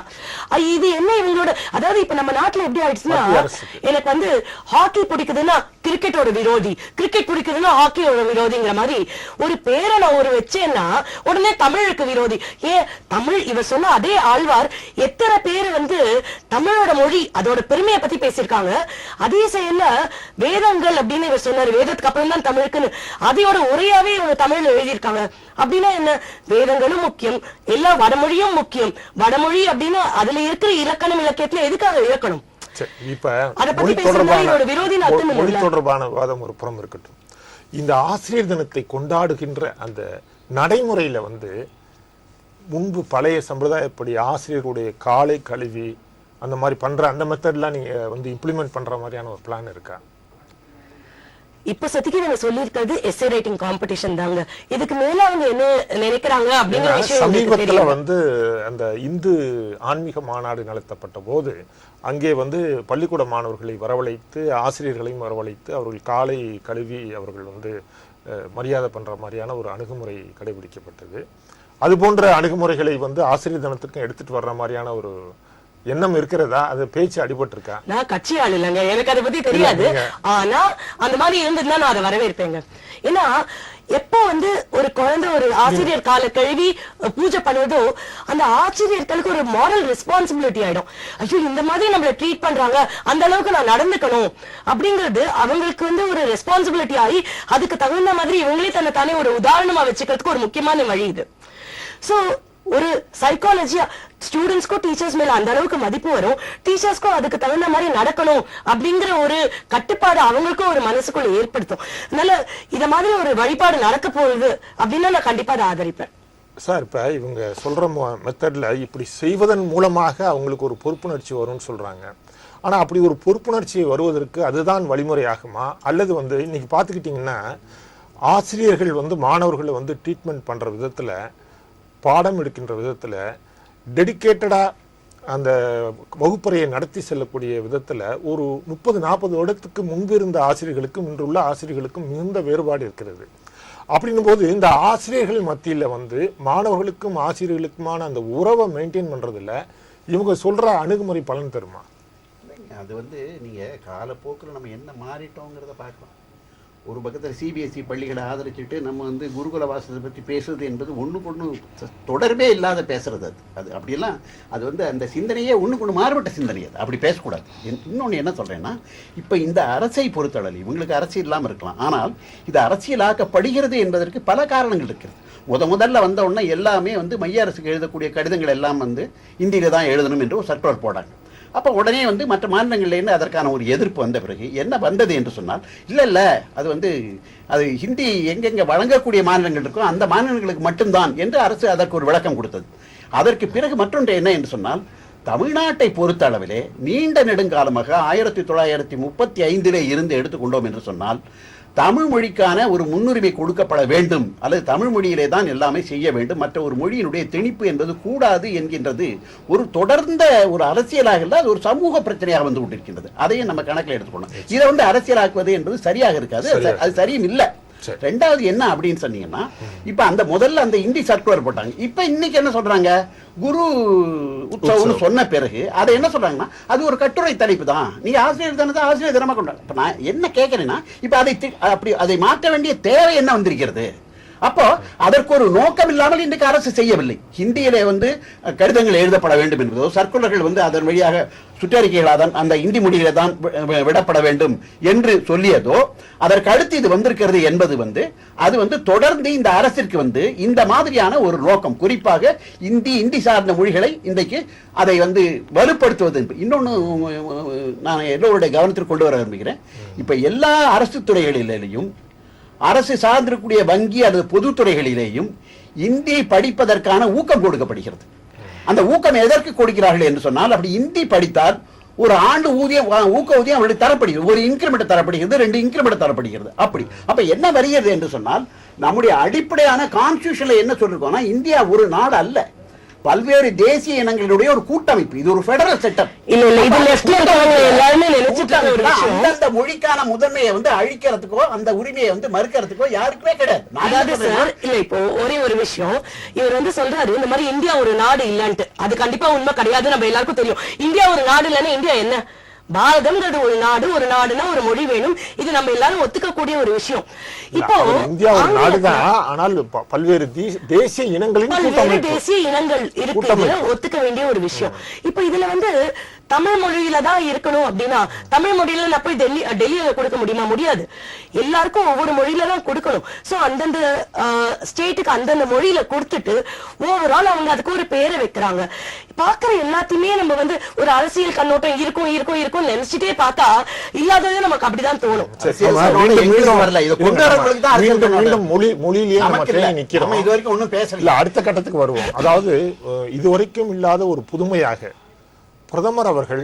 இது என்ன இவங்களோட, அதாவது இப்ப நம்ம நாட்டுல எப்படி ஆயிடுச்சுன்னா, எனக்கு வந்து ஹாக்கி பிடிக்குதுன்னா கிரிக்கெட்டோட விரோதி, கிரிக்கெட் பிடிக்குதுன்னா ஹாக்கியோட விரோதிங்கிற மாதிரி ஒரு பேரை நான் ஒரு வச்சேன்னா உடனே தமிழுக்கு விரோதி. ஏன் தமிழ், இவர் சொன்ன அதே ஆழ்வார் எத்தனை பேர் வந்து தமிழோட மொழி அதோட பெருமையை பத்தி பேசியிருக்காங்க. அதே செயல்ல வேதங்கள் அப்படின்னு இவர் சொன்னாரு, வேதத்துக்கு அப்புறம் தான் தமிழுக்குன்னு அதையோட உரையாவே இவங்க தமிழ்ல எழுதியிருக்காங்க. அப்படின்னா என்ன, வேதங்களும் முக்கியம், எல்லா வடமொழியும் முக்கியம். வடமொழி அப்படின்னா அதுல இருக்கிற இலக்கணம் இலக்கியத்துல எதுக்காக இலக்கணம்? இப்ப மொழி தொடர்பான விவாதம் ஒரு புறம் இருக்கட்டும். இந்த ஆசிரியர் தினத்தை கொண்டாடுகின்ற அந்த நடைமுறையில வந்து முன்பு பழைய சம்பிரதாயப்படி ஆசிரியருடைய காலை கழுவி அந்த மாதிரி பண்ற அந்த மெத்தட்லாம் நீங்க வந்து இம்ப்ளிமெண்ட் பண்ற மாதிரியான ஒரு பிளான் இருக்கா? இப்ப சத்திக்கு நாங்க சொல்லியிருக்கிறது எஸ்ஏ ரைட்டிங் காம்படிஷன் தாங்க. இதுக்கு மேல அவங்க என்ன நினைக்கிறாங்க அப்படிங்கிற விஷயம் சமீபத்துல வந்து அந்த இந்து ஆன்மீக மாநாடு நடத்தப்பட்ட போது அங்கே வந்து பள்ளிக்கூட மாணவர்களை வரவழைத்து ஆசிரியர்களையும் வரவழைத்து அவர்கள் காலை கழுவி அவர்கள் வந்து மரியாதை பண்ற மாதிரியான ஒரு அணுகுமுறை கடைபிடிக்கப்பட்டது. அது போன்ற அணுகுமுறைகளை வந்து ஆசிரியர் தினத்துக்கும் எடுத்துட்டு வர்ற மாதிரியான ஒரு எண்ணம் இருக்கிறதா? அது பேச்சு அடிபட்டு இருக்கா? நான் கட்சி ஆள் இல்லைங்க, எனக்கு அதை பத்தி தெரியாது. ஆனா அந்த மாதிரி இருந்ததுன்னா நான் அதை வரவேற்பேங்க. ஏன்னா எப்போ வந்து ஒரு குழந்தை ஒரு ஆசிரியர் கால கழுவி பூஜை பண்ணுவதோ அந்த ஆசிரியர்களுக்கு ஒரு மாரல் ரெஸ்பான்சிபிலிட்டி ஆயிடும். ஐயோ இந்த மாதிரி நம்மள ட்ரீட் பண்றாங்க, அந்த அளவுக்கு நான் நடந்துக்கணும் அப்படிங்கிறது அவங்களுக்கு வந்து ஒரு ரெஸ்பான்சிபிலிட்டி ஆகி அதுக்கு தகுந்த மாதிரி இவங்களே தன்னை தானே ஒரு உதாரணமா வச்சுக்கிறதுக்கு ஒரு முக்கியமான வழி இது. சோ ஒரு சைக்காலஜியா ஸ்டூடெண்ட்ஸ்க்கும் டீச்சர்ஸ் மேல அந்த அளவுக்கு மதிப்பு வரும், டீச்சர்ஸ்க்கும் அதுக்கு தகுந்த மாதிரி நடக்கணும் அப்படிங்கிற ஒரு கட்டுப்பாடு அவங்களுக்கும் ஒரு மனசுக்குள்ள ஏற்படுத்தும். அதனால இத மாதிரி ஒரு வழிபாடு நடக்க போகுது அப்படின்னா நான் கண்டிப்பா அதை ஆதரிப்பேன். சார், இப்ப இவங்க சொல்ற மெத்தட்ல இப்படி செய்வதன் மூலமாக அவங்களுக்கு ஒரு பொறுப்புணர்ச்சி வரும்னு சொல்றாங்க. ஆனா அப்படி ஒரு பொறுப்புணர்ச்சி வருவதற்கு அதுதான் வழிமுறையாகுமா? அல்லது வந்து இன்னைக்கு பாத்துக்கிட்டீங்கன்னா ஆசிரியர்கள் வந்து மாணவர்களை வந்து ட்ரீட்மெண்ட் பண்ற விதத்துல, பாடம் எடுக்கின்ற விதத்துல, டெடிக்கேட்டடா அந்த வகுப்பறையை நடத்தி செல்லக்கூடிய விதத்துல ஒரு 30-40 வருடத்துக்கு முன்பு இருந்த ஆசிரியர்களுக்கும் இன்றுள்ள ஆசிரியர்களுக்கும் மிகுந்த வேறுபாடு இருக்கிறது. அப்படின்னும் போது இந்த ஆசிரியர்கள் மத்தியில வந்து மாணவர்களுக்கும் ஆசிரியர்களுக்குமான அந்த உறவை மெயின்டைன் பண்றதுல இவங்க சொல்ற அணுகுமுறை பலன் தருமா? அது வந்து நீங்க காலப்போக்கில் நம்ம என்ன மாறிட்டோங்கிறத பார்க்கலாம். ஒரு பக்கத்தில் சிபிஎஸ்சி பள்ளிகளை ஆதரிச்சுட்டு நம்ம வந்து குருகுல வாசத்தை பற்றி பேசுறது என்பது ஒன்றுக்கு ஒன்று தொடர்பே இல்லாத பேசுறது. அது அப்படியெல்லாம் அது வந்து அந்த சிந்தனையே ஒன்றுக்கு ஒன்று மாறுபட்ட சிந்தனை. அது அப்படி பேசக்கூடாது. இன்னொன்று என்ன சொல்கிறேன்னா, இப்போ இந்த அரசை பொறுத்தளவில் இவங்களுக்கு அரசியல் இல்லாமல் இருக்கலாம், ஆனால் இது அரசியலாக்கப்படுகிறது என்பதற்கு பல காரணங்கள் இருக்கிறது. முதல்ல வந்த உடனே எல்லாமே வந்து மைய அரசுக்கு எழுதக்கூடிய கடிதங்கள் எல்லாம் வந்து இந்தியில தான் எழுதணும் என்று ஒரு சர்க்குலர் போடாங்க. அப்போ உடனே வந்து மற்ற மாநிலங்கள்லேருந்து அதற்கான ஒரு எதிர்ப்பு வந்த பிறகு என்ன வந்தது என்று சொன்னால், இல்லை அது வந்து அது ஹிந்தி எங்கெங்கே வழங்கக்கூடிய மாநிலங்கள் இருக்கோ அந்த மாநிலங்களுக்கு மட்டும்தான் என்று அரசு அதற்கு ஒரு விளக்கம் கொடுத்தது. அதற்கு பிறகு மற்றொன்று என்ன என்று சொன்னால், தமிழ்நாட்டை பொறுத்த அளவிலே நீண்ட நெடுங்காலமாக 1935 இருந்து எடுத்துக்கொண்டோம் என்று சொன்னால் தமிழ் மொழிக்கான ஒரு முன்னுரிமை கொடுக்கப்பட வேண்டும், அல்லது தமிழ் மொழியிலே தான் எல்லாமே செய்ய வேண்டும், மற்ற ஒரு மொழியினுடைய திணிப்பு என்பது கூடாது என்கின்றது ஒரு தொடர்ந்த ஒரு அரசியலாக இல்லை, அது ஒரு சமூக பிரச்சனையாக வந்து கொண்டிருக்கின்றது. அதையும் நம்ம கணக்கில் எடுத்துக்கணும். இதை வந்து அரசியலாக்குவது என்பது சரியாக இருக்காது, அது சரியும் இல்லை. ரெண்டாவது என்ன அப்படின்னு சொன்னீங்கன்னா, இப்ப அந்த முதல்ல அந்த இந்தி சர்க்குலர் போட்டாங்க. இப்ப இன்னைக்கு என்ன சொல்றாங்க, குரு உற்சவம்னு சொன்ன பிறகு அதை என்ன சொல்றாங்கன்னா, அது ஒரு கட்டுரை தலைப்பு தான், நீங்க ஆசிரியர் தினத்தை ஆசிரியர் தினமா கொண்டாங்க. இப்ப நான் என்ன கேட்கிறேன்னா, இப்ப அதை மாற்ற வேண்டிய தேவை என்ன வந்திருக்கிறது? அப்போ அதற்கு ஒரு நோக்கம் இல்லாமல் இன்றைக்கு அரசு செய்யவில்லை. ஹிந்தியிலே வந்து கடிதங்கள் எழுதப்பட வேண்டும் என்பதோ, சர்க்குலர்கள் வந்து அதன் வழியாக சுற்றறிக்கைகளாக அந்த இந்தி மொழியில தான் விடப்பட வேண்டும் என்று சொல்லியதோ, அதற்கு அடுத்து இது வந்திருக்கிறது என்பது வந்து அது வந்து தொடர்ந்து இந்த அரசிற்கு வந்து இந்த மாதிரியான ஒரு நோக்கம், குறிப்பாக இந்தி சார்ந்த மொழிகளை இன்றைக்கு அதை வந்து வலுப்படுத்துவது. இன்னொன்று நான் எல்லோருடைய கவனத்திற்கு கொண்டு வர விரும்புகிறேன். இப்ப எல்லா அரசு துறைகளிலேயும் அரசு சார்ந்திருக்கக்கூடிய வங்கி அல்லது பொதுத்துறைகளிலேயும் இந்தி படிப்பதற்கான ஊக்கம் கொடுக்கப்படுகிறது. அந்த ஊக்கம் எதற்கு கொடுக்கிறார்கள் என்று சொன்னால், அப்படி இந்தி படித்தால் ஒரு ஆண்டு ஊதியம் ஊக்க ஊதியம் அவர்களுக்கு தரப்படுகிறது. ஒரு இன்கிரிமெண்ட் தரப்படுகிறது, 2 இன்கிரிமெண்ட் தரப்படுகிறது. அப்ப என்ன வருகிறது என்று சொன்னால், நம்முடைய அடிப்படையான கான்ஸ்டிடியூஷன்ல என்ன சொல்லிருக்கோம்னா, இந்தியா ஒரு நாடு அல்ல, பல்வேறு தேசிய இனங்களுடைய ஒரு கூட்டமைப்பு. இது ஒரு ஃபெடரல் செட்டப். அந்த மொழிக்கான முதன்மையை வந்து அழிக்கிறதுக்கோ அந்த உரிமையை வந்து மறுக்கிறதுக்கோ யாருக்குமே கிடையாது. இல்ல இப்போ ஒரே ஒரு விஷயம், இவர் வந்து சொல்றாரு இந்த மாதிரி இந்தியா ஒரு நாடு இல்லன்ட்டு. அது கண்டிப்பா உண்மை கிடையாது, நம்ம எல்லாருக்கும் தெரியும். இந்தியா ஒரு நாடு இல்லன்னா இந்தியா என்ன? பாரதம்ன்றது ஒரு நாடு, ஒரு நாடுனா ஒரு மொழி வேணும். இது நம்ம எல்லாரும் ஒத்துக்கக்கூடிய ஒரு விஷயம். இப்போ இந்தியா ஒரு நாடுதான், ஆனால் பல்வேறு தேசிய இனங்களின் தேசிய இனங்கள் இருக்கு, ஒத்துக்க வேண்டிய ஒரு விஷயம். இப்போ இதுல வந்து தமிழ் மொழியில தான் இருக்கணும் அப்படின்னா தமிழ் மொழியில நான் போய் டெல்லியில கொடுக்க முடியுமா? முடியாது. எல்லாருக்கும் ஒவ்வொரு மொழியில தான் கொடுக்கணும். சோ அந்தந்த ஸ்டேட்டுக்கு அந்தந்த மொழியில கொடுத்துட்டு ஓவரால் அவங்க அதுக்கு ஒரு பேரை வைக்கிறாங்க. பாக்குற எல்லாத்தையுமே நம்ம வந்து ஒரு அரசியல் கண்ணோட்டம் இருக்கும் இருக்கும் இருக்கும் நினைச்சிட்டே பார்த்தா இல்லாததே நமக்கு அப்படிதான் தோணும். அடுத்த கட்டத்துக்கு வருவோம். அதாவது இதுவரைக்கும் இல்லாத ஒரு புதுமையாக பிரதமர் அவர்கள்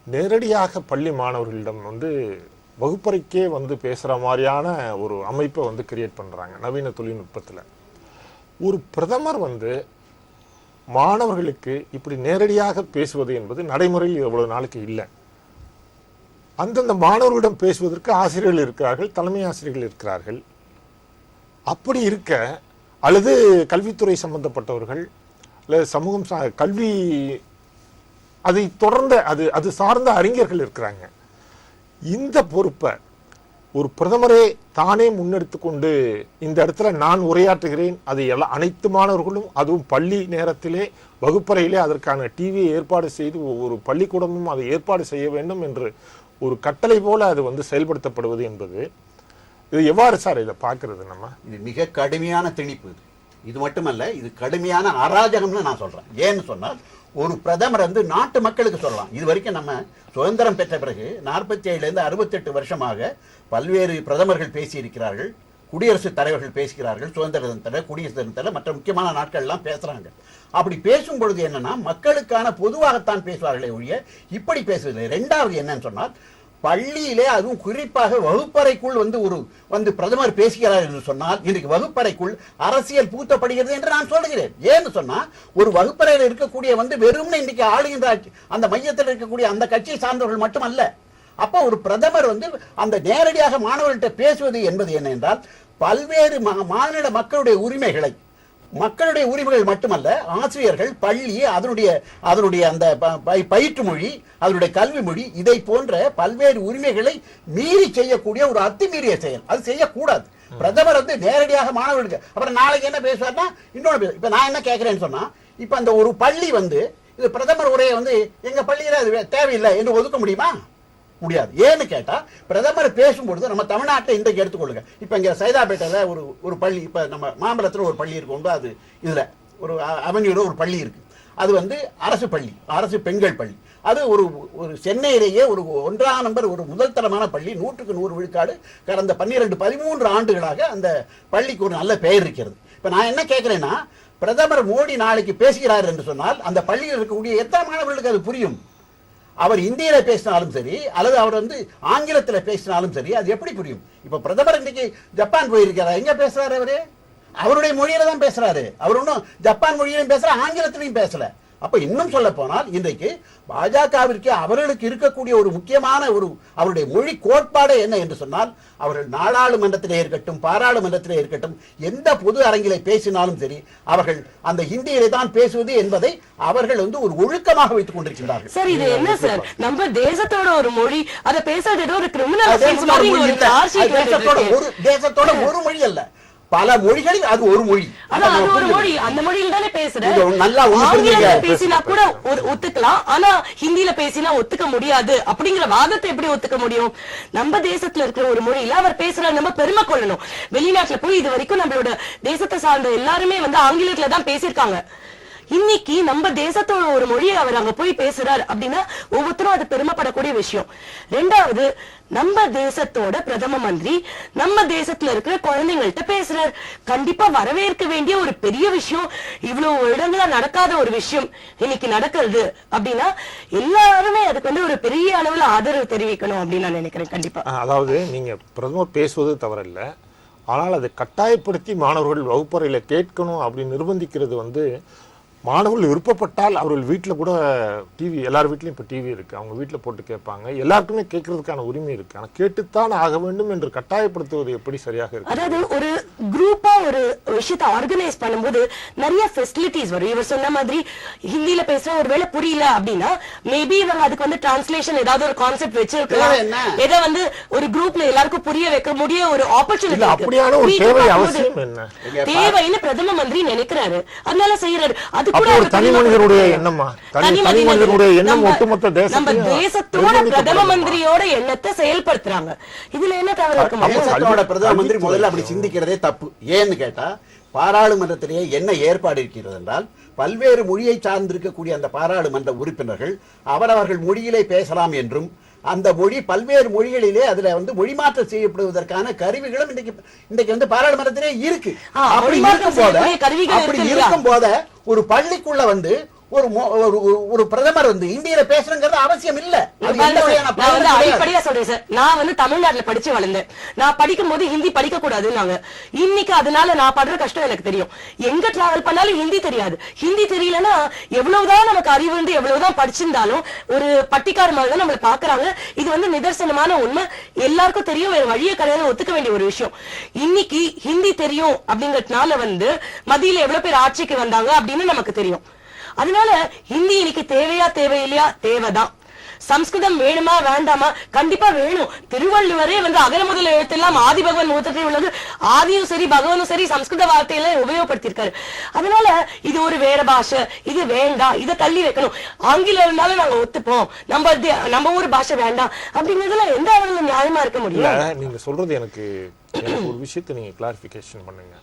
நேரடியாக பள்ளி மாணவர்களிடம் வந்து வகுப்பறைக்கே வந்து பேசுற மாதிரியான ஒரு அமைப்பை வந்து கிரியேட் பண்றாங்க நவீன தொழில்நுட்பத்துல. ஒரு பிரதமர் வந்து மாணவர்களுக்கு இப்படி நேரடியாக பேசுவது என்பது நடைமுறையில் எவ்வளவு நாளைக்கு இல்லை. அந்தந்த மாணவர்களிடம் பேசுவதற்கு ஆசிரியர்கள் இருக்கிறார்கள், தலைமை ஆசிரியர்கள் இருக்கிறார்கள். அப்படி இருக்க அல்லது கல்வித்துறை சம்பந்தப்பட்டவர்கள் அல்லது சமூகம் கல்வி அதை தொடர்ந்த அது சார்ந்த அறிஞர்கள் இருக்கிறாங்க. இந்த பொறுப்பை ஒரு பிரதமரே தானே முன்னெடுத்து கொண்டு இந்த இடத்துல நான் உரையாற்றுகிறேன், அது அனைத்து மாணவர்களும் அதுவும் பள்ளி நேரத்திலே வகுப்பறையிலே அதற்கான டிவியை ஏற்பாடு செய்து ஒரு பள்ளிக்கூடமும் அதை ஏற்பாடு செய்ய வேண்டும் என்று ஒரு கட்டளை போல அது வந்து செயல்படுத்தப்படுவது என்பது இது எவ்வாறு சார் இதை பார்க்கறது? நம்ம இது மிக கடுமையான திணிப்பு. இது மட்டுமல்ல, இது கடுமையான அராஜகம்னு நான் சொல்றேன். ஏன்னு சொன்னால், ஒரு பிரதமர் வந்து நாட்டு மக்களுக்கு சொல்லலாம். இது வரைக்கும் நம்ம சுதந்திரம் பெற்ற பிறகு 47 68 வருஷமாக பல்வேறு பிரதமர்கள் பேசியிருக்கிறார்கள், குடியரசுத் தலைவர்கள் பேசுகிறார்கள், சுதந்திர தினத்தில், குடியரசு தினத்தில், மற்ற முக்கியமான நாட்கள் எல்லாம் பேசுறாங்க. அப்படி பேசும் பொழுது என்னன்னா, மக்களுக்கான பொதுவாகத்தான் பேசுவார்களே ஒழிய இப்படி பேசுவதில்லை. 2வது என்னன்னு சொன்னால், பள்ளியிலே அதுவும் குறிப்பாக வகுப்பறைக்குள் வந்து பிரதமர் பேசுகிறார் என்று சொன்னால், இன்றைக்கு வகுப்பறைக்குள் அரசியல் பூத்தப்படுகிறது என்று நான் சொல்லுகிறேன். ஏன்னு சொன்னா, ஒரு வகுப்பறையில் இருக்கக்கூடிய வெறும் இன்றைக்கு ஆளுகின்ற அந்த மையத்தில் இருக்கக்கூடிய அந்த கட்சியை சார்ந்தவர்கள் மட்டுமல்ல. அப்ப ஒரு பிரதமர் அந்த நேரடியாக மாணவர்கள்ட்ட பேசுவது என்பது என்ன என்றால், பல்வேறு மாநில மக்களுடைய உரிமைகள் மட்டுமல்ல, ஆசிரியர்கள், பள்ளி, அதனுடைய அந்த பயிற்று மொழி, அதனுடைய கல்வி மொழி, இதை போன்ற பல்வேறு உரிமைகளை மீறி செய்யக்கூடிய ஒரு அத்துமீறிய செயல். அது செய்யக்கூடாது. பிரதமர் நேரடியாக மாணவர்களுக்கு அப்புறம் நாளைக்கு என்ன பேசுவார்னா இன்னொன்று. இப்ப நான் என்ன கேட்கிறேன்னு சொன்னா, இப்ப அந்த ஒரு பள்ளி இது பிரதமர் உரையை எங்க பள்ளியில அது தேவையில்லை என்று ஒதுக்க முடியுமா? முடியாது. ஏன்னு கேட்டா, பிரதமர் பேசும்பொழுது நம்ம தமிழ்நாட்டை இன்றைக்கு எடுத்துக்கொள்ளுங்க. இப்ப இங்க சைதாப்பேட்டையில ஒரு பள்ளி, இப்ப நம்ம மாம்பலத்துல ஒரு பள்ளி இருக்கு, அது இதுல ஒரு அவென்யூல ஒரு பள்ளி இருக்கு. அது அரசு பள்ளி, அரசு பெண்கள் பள்ளி. அது ஒரு சென்னையிலேயே ஒரு 1ஆம் நம்பர் ஒரு முதல் தரமான பள்ளி, 100க்கு 100 விழுக்காடு. கடந்த 12-13 ஆண்டுகளாக அந்த பள்ளிக்கு ஒரு நல்ல பெயர் இருக்கிறது. இப்ப நான் என்ன கேட்கிறேன்னா, பிரதமர் மோடி நாளைக்கு பேசுகிறார் என்று சொன்னால், அந்த பள்ளியில் இருக்கக்கூடிய எத்தனை மாணவர்களுக்கு அது புரியும்? அவர் இந்தியில பேசினாலும் சரி, அல்லது அவர் ஆங்கிலத்தில் பேசினாலும் சரி, அது எப்படி புரியும்? இப்ப பிரதமர் இன்னைக்கு ஜப்பான் போயிருக்கிறார், எங்க பேசுறாரு? அவருடைய மொழியில தான் பேசுறாரு. அவர் ஒன்றும் ஜப்பான் மொழியிலும் பேசல, ஆங்கிலத்திலையும் பேசல. அப்ப இன்னும் சொல்ல போனால், இன்றைக்கு பாஜகவிற்கு அவர்களுக்கு இருக்கக்கூடிய ஒரு முக்கியமான அவருடைய மொழி கோட்பாடு என்ன என்று சொன்னால், அவர்கள் நாடாளுமன்றத்திலே இருக்கட்டும், பாராளுமன்றத்திலே இருக்கட்டும், எந்த பொது அரங்கிலே பேசினாலும் சரி, அவர்கள் அந்த ஹிந்தியிலே தான் பேசுவது என்பதை அவர்கள் ஒரு ஒழுக்கமாக வைத்துக் கொண்டிருக்கிறார்கள். சார், இது என்ன சார்? நம்ம தேசத்தோட ஒரு மொழி, அதை பேசாத ஒரு கிரிமினல் தேசத்தோட ஒரு மொழி அல்ல, பல மொழிகளில் அது ஒரு மொழி. ஒரு மொழி, அந்த மொழியில் தானே பேசுறேன். நல்லா பேசினா கூட ஒத்துக்கலாம், ஆனா ஹிந்தியில பேசினா ஒத்துக்க முடியாது அப்படிங்கிற வாதத்தை எப்படி ஒத்துக்க முடியும்? நம்ம தேசத்துல இருக்கிற ஒரு மொழியில அவர் பேசுறாரு, நம்ம பெருமை கொள்ளணும். வெளிநாட்டுல போய் இது வரைக்கும் நம்மளோட தேசத்தை சார்ந்த எல்லாருமே ஆங்கிலத்துல தான் பேசியிருக்காங்க. இன்னைக்கு நம்ம தேசத்தோட ஒரு மொழியை அவர் அங்க போய் பேசுறாரு அப்படின்னா ஒவ்வொருத்தரும் அது பெருமைப்படக்கூடிய விஷயம். ரெண்டாவது, நம்ம தேசத்தோட பிரதம மந்திரி நம்ம தேசத்துல இருக்கிற குழந்தைங்கள்ட்ட பேசுறாரு. கண்டிப்பா வரவேற்க வேண்டிய ஒரு பெரிய விஷயம். இவ்வளவு இடங்களா நடக்காத ஒரு விஷயம் இன்னைக்கு நடக்கிறது அப்படின்னா எல்லாருமே அதுக்கு வந்து ஒரு பெரிய அளவுல ஆதரவு தெரிவிக்கணும் அப்படின்னு நான் நினைக்கிறேன். கண்டிப்பா. அதாவது நீங்க பிரதமர் பேசுவது தவறல்ல, ஆனால் அதை கட்டாயப்படுத்தி மாணவர்கள் வகுப்பறையில கேட்கணும் அப்படின்னு நிர்பந்திக்கிறது வந்து, மாணவர்கள் விருப்பப்பட்டால் அவர்கள் வீட்டில் கூட டிவி, எல்லார் வீட்லையும் இப்போ டிவி இருக்குது, அவங்க வீட்டில் போட்டு கேட்பாங்க. எல்லாருக்குமே கேட்கறதுக்கான உரிமை இருக்குது. ஆனால் கேட்டுத்தான் ஆக வேண்டும் என்று கட்டாயப்படுத்துவது எப்படி சரியாக இருக்கு? அதாவது ஒரு குரூப்பா ஒரு விஷயத்தை ஆர்கனைஸ் பண்ணும்போது நிறைய ஃபெசிலிட்டிஸ் வரும். இவர் சொன்ன மாதிரி ஹிந்தியில பேசுற ஒருவேளை புரியல அப்படின்னா மேபி இவங்க அதுக்கு வந்து டிரான்ஸ்லேஷன் ஏதாவது ஒரு கான்செப்ட் வச்சிருக்கலாம். ஏதோ வந்து ஒரு குரூப்ல எல்லாருக்கும் புரிய வைக்க முடிய ஒரு ஆப்பர்ச்சுனிட்டி. அப்படியான ஒரு தேவை அவசியம் என்ன தேவைன்னு பிரதம மந்திரி நினைக்கிறாரு, அதனால செய்யறாரு. அது ஒரு தனி மனிதனுடைய எண்ணமா? தனி மனிதனுடைய எண்ணம் ஒட்டுமொத்த நம்ம தேசத்தோட பிரதம மந்திரியோட எண்ணத்தை செயல்படுத்துறாங்க. இதுல என்ன தவறு இருக்கு? தேசத்தோட பிரதம மந்திரி முதல்ல அப்படி சிந்திக்கிறதே தப்பு. ஏன்னு கேட்டா, பாராளுமன்றத்திலேயே என்ன ஏற்பாடு இருக்கிறது என்றால், பல்வேறு மொழியை சார்ந்திருக்கக்கூடிய அந்த பாராளுமன்ற உறுப்பினர்கள் அவரவர்கள் மொழியிலே பேசலாம் என்றும், அந்த மொழி பல்வேறு மொழிகளிலே அதுல வந்து மொழி மாற்றம் செய்யப்படுவதற்கான கருவிகளும் இன்றைக்கு வந்து பாராளுமன்றத்திலே இருக்கு. அப்படி இருக்கும் போத ஒரு பள்ளிக்குள்ள வந்து ஒரு பிரதமர் வந்து இந்தியில பேசணுங்கிறது அவசியம் இல்ல. அடிப்படையா சொல்றேன் சார், நான் வந்து தமிழ்நாட்டுல படிச்சு வளர்ந்தேன். நான் படிக்கும் போது ஹிந்தி படிக்க கூடாதுன்னாங்க. இன்னைக்கு அதனால நான் படுற கஷ்டம் எனக்கு தெரியும். எங்க டிராவல் பண்ணாலும் ஹிந்தி தெரியாது. ஹிந்தி தெரியலன்னா எவ்வளவுதான் நமக்கு அறிவு வந்து எவ்வளவுதான் படிச்சிருந்தாலும் ஒரு பட்டிக்கார மாதிரி தான் நம்மள பாக்குறாங்க. இது வந்து நிதர்சனமான உண்மை, எல்லாருக்கும் தெரியும். வேற வழியை கிடையாது, ஒத்துக்க வேண்டிய ஒரு விஷயம். இன்னைக்கு ஹிந்தி தெரியும் அப்படிங்கறதுனால வந்து மத்தியில எவ்வளவு பேர் ஆட்சிக்கு வந்தாங்க அப்படின்னு நமக்கு தெரியும். அதனால ஹிந்தி இன்னைக்கு தேவையா தேவையில்லையா? தேவைதான். சம்ஸ்கிருதம் வேணுமா வேண்டாமா? கண்டிப்பா வேணும். திருவள்ளுவரே வந்து அகர முதல எழுத்தெல்லாம் ஆதி பகவன் முகத்தில் உள்ளது. ஆதியும் சரி பகவானும் சரி சம்ஸ்கிருத வார்த்தையில உபயோகப்படுத்திருக்காரு. அதனால இது ஒரு வேற பாஷை, இது வேண்டாம், இதை தள்ளி வைக்கணும். ஆங்கிலம் இருந்தாலும் நாங்க ஒத்துப்போம், நம்ம ஊர் பாஷை வேண்டாம் அப்படிங்கறதுல எந்த அளவுல நியாயமா இருக்க முடியும்? நீங்க சொல்றது எனக்கு ஒரு விஷயத்தை நீங்க கிளாரிபிகேஷன் பண்ணுங்க.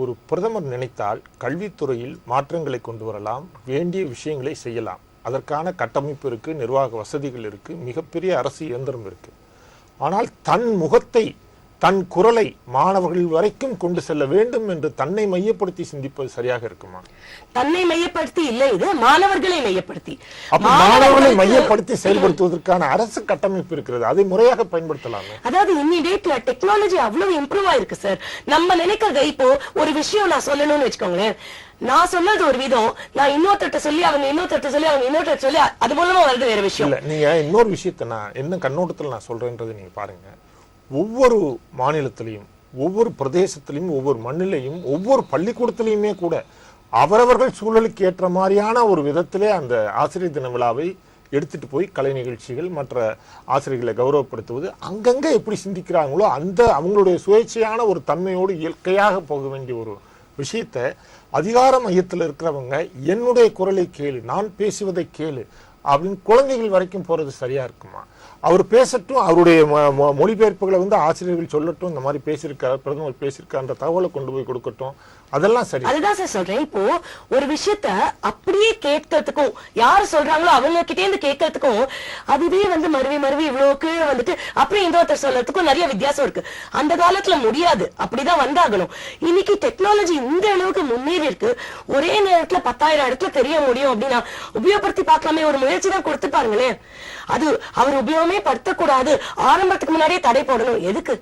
ஒரு பிரதமர் நினைத்தால் கல்வித்துறையில் மாற்றங்களை கொண்டு வரலாம், வேண்டிய விஷயங்களை செய்யலாம். அதற்கான கட்டமைப்பு இருக்கு, நிர்வாக வசதிகள் இருக்கு, மிகப்பெரிய அரசு இயந்திரம் இருக்கு. ஆனால் தன் முகத்தை, தன் குரலை மாணவர்கள் வரைக்கும் கொண்டு செல்ல வேண்டும் என்று தன்னை மையப்படுத்தி சிந்திப்பது சரியாக இருக்குமா? தன்னை மையப்படுத்தி இல்ல, இது மாணவர்களை மையப்படுத்தி. மாணவர்களை மையப்படுத்தி செயல்படுத்துவதற்கான அரசு கட்டமைப்பு இருக்கிறது, அதை முறையாக பயன்படுத்தலாமே. அதாவது இம்மிடியேட்ல டெக்னாலஜி அவ்வளவு இம்ப்ரூவ் ஆயிருக்கு சார். நம்ம நினைக்கிறத இப்போ ஒரு விஷயம் நான் சொல்லணும்னு வச்சுக்கோங்களேன், நான் சொன்னது ஒரு விதம், நான் இன்னொருத்தட்ட சொல்லி அவங்க இன்னொருத்தட்ட சொல்லி அவங்க இன்னொருத்தட்ட சொல்லி அது மூலமா வருது வேற விஷயம். இல்ல, நீங்க இன்னொரு விஷயத்த நான் என்ன கண்ணோட்டத்தில் நான் சொல்றேன்றது நீங்க பாருங்க. ஒவ்வொரு மாநிலத்திலையும், ஒவ்வொரு பிரதேசத்திலையும், ஒவ்வொரு மண்ணிலையும், ஒவ்வொரு பள்ளிக்கூடத்திலையுமே கூட அவரவர்கள் சூழலுக்கு ஏற்ற மாதிரியான ஒரு விதத்திலே அந்த ஆசிரியர் தின விழாவை எடுத்துட்டு போய் கலை நிகழ்ச்சிகள், மற்ற ஆசிரியர்களை கௌரவப்படுத்துவது, அங்கங்க எப்படி சிந்திக்கிறாங்களோ அந்த அவங்களுடைய சுயேட்சையான ஒரு தன்மையோடு இயற்கையாக போக வேண்டிய ஒரு விஷயத்தை அதிகார மையத்தில் இருக்கிறவங்க என்னுடைய குரலை கேளு, நான் பேசுவதை கேளு அப்படின்னு குழந்தைகள் வரைக்கும் போறது சரியா இருக்குமா? அவர் பேசட்டும், அவருடைய மொழிபெயர்ப்புகளை வந்து ஆசிரியர்கள் சொல்லட்டும், இந்த மாதிரி பேசியிருக்காரு, பிரதமர் பேசியிருக்காருன்ற தகவலை கொண்டு போய் கொடுக்கட்டும், அதெல்லாம் சரி. அதுதான் சார் சொல்றேன். இப்போ ஒரு விஷயத்த அப்படியே கேட்கறதுக்கும், யாரு சொல்றாங்களோ அவங்க கிட்டே இருந்து கேட்கறதுக்கும், அதுவே வந்து மருவி இவ்வளவுக்கு வந்துட்டு அப்படியே இந்த ஒருத்தர் சொல்றதுக்கும் நிறைய வித்தியாசம் இருக்கு. அந்த காலத்துல முடியாது, அப்படிதான் வந்தாகணும். இன்னைக்கு டெக்னாலஜி இந்த அளவுக்கு முன்னேறி இருக்கு. ஒரே நேரத்துல 10,000 இடத்துல தெரிய முடியும் அப்படின்னா உபயோகப்படுத்தி பார்க்கலாமே. ஒரு முயற்சி தான் கொடுத்து பாருங்களேன். அது அவர் உபயோகமே படுத்தக்கூடாது, ஆரம்பத்துக்கு முன்னாடியே தடை போடணும். எதுக்கு?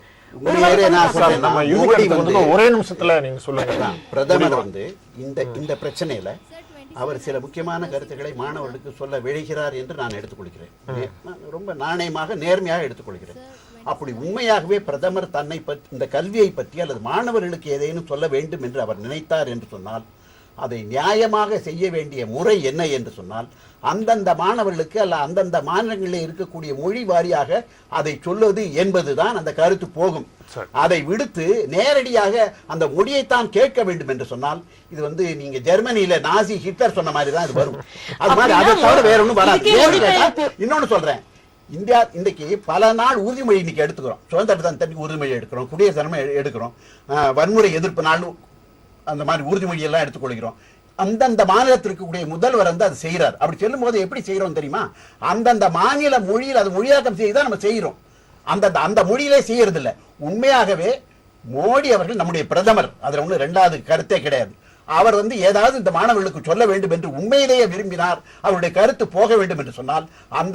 ஒரே நிமிஷத்துல நீங்க சொல்லுங்க. பிரதமர் வந்து இந்த பிரச்சனையில அவர் சில முக்கியமான கருத்துக்களை மாணவர்களுக்கு சொல்ல விழைகிறார் என்று நான் எடுத்துக்கொள்கிறேன். ரொம்ப நாணயமாக நேர்மையாக எடுத்துக்கொள்கிறேன். அப்படி உண்மையாகவே பிரதமர் தன்னை பற்றி, இந்த கல்வியை பற்றி அல்லது மாணவர்களுக்கு ஏதேனும் சொல்ல வேண்டும் என்று அவர் நினைத்தார் என்று சொன்னால், அதை நியாயமாக செய்ய வேண்டிய முறை என்ன என்று சொன்னால், அந்தந்த மாணவர்களுக்கு அல்ல அந்தந்த மாநிலங்களில் இருக்கக்கூடிய மொழி வாரியாக அதை சொல்வது என்பதுதான் அந்த கருத்து போகும். அதை விடுத்து நேரடியாக அந்த மொழியைத்தான் கேட்க வேண்டும் என்று சொன்னால், இது வந்து நீங்க ஜெர்மனியில நாசி ஹிட்லர் சொன்ன மாதிரி தான் இது வரும். அது மாதிரி அதை தவிர வேற ஒன்றும் வராது. இன்னொன்னு சொல்றேன், இந்தியா இன்றைக்கு பல நாள் உறுதிமொழி இன்னைக்கு எடுத்துக்கிறோம். சுதந்திர தினத்தன்னைக்கு உறுதிமொழி எடுக்கிறோம், குடியரசு தினம் எடுக்கிறோம், வன்முறை எதிர்ப்பு நாள் அந்த மாதிரி உறுதிமொழி எல்லாம் எடுத்துக்கொள்கிறோம். அந்தந்த மாநிலத்தில் இருக்கக்கூடிய முதல்வர் வந்து அது செய்யறார். அப்படி சொல்லும் போது எப்படி செய்யறோம் தெரியுமா? அந்தந்த மாநில மொழியில் அது மொழியாக்கம் செய்துதான் நம்ம செய்யறோம். அந்த மொழியிலே செய்யறது இல்லை. உண்மையாகவே மோடி அவர்கள் நம்முடைய பிரதமர், அதுல ஒண்ணு ரெண்டாவது கருத்தே கிடையாது. அவர் வந்து ஏதாவது இந்த மாணவர்களுக்கு சொல்ல வேண்டும் என்று உண்மையிலேயே விரும்பினார், அவருடைய கருத்து போக வேண்டும் என்று சொன்னால் அந்த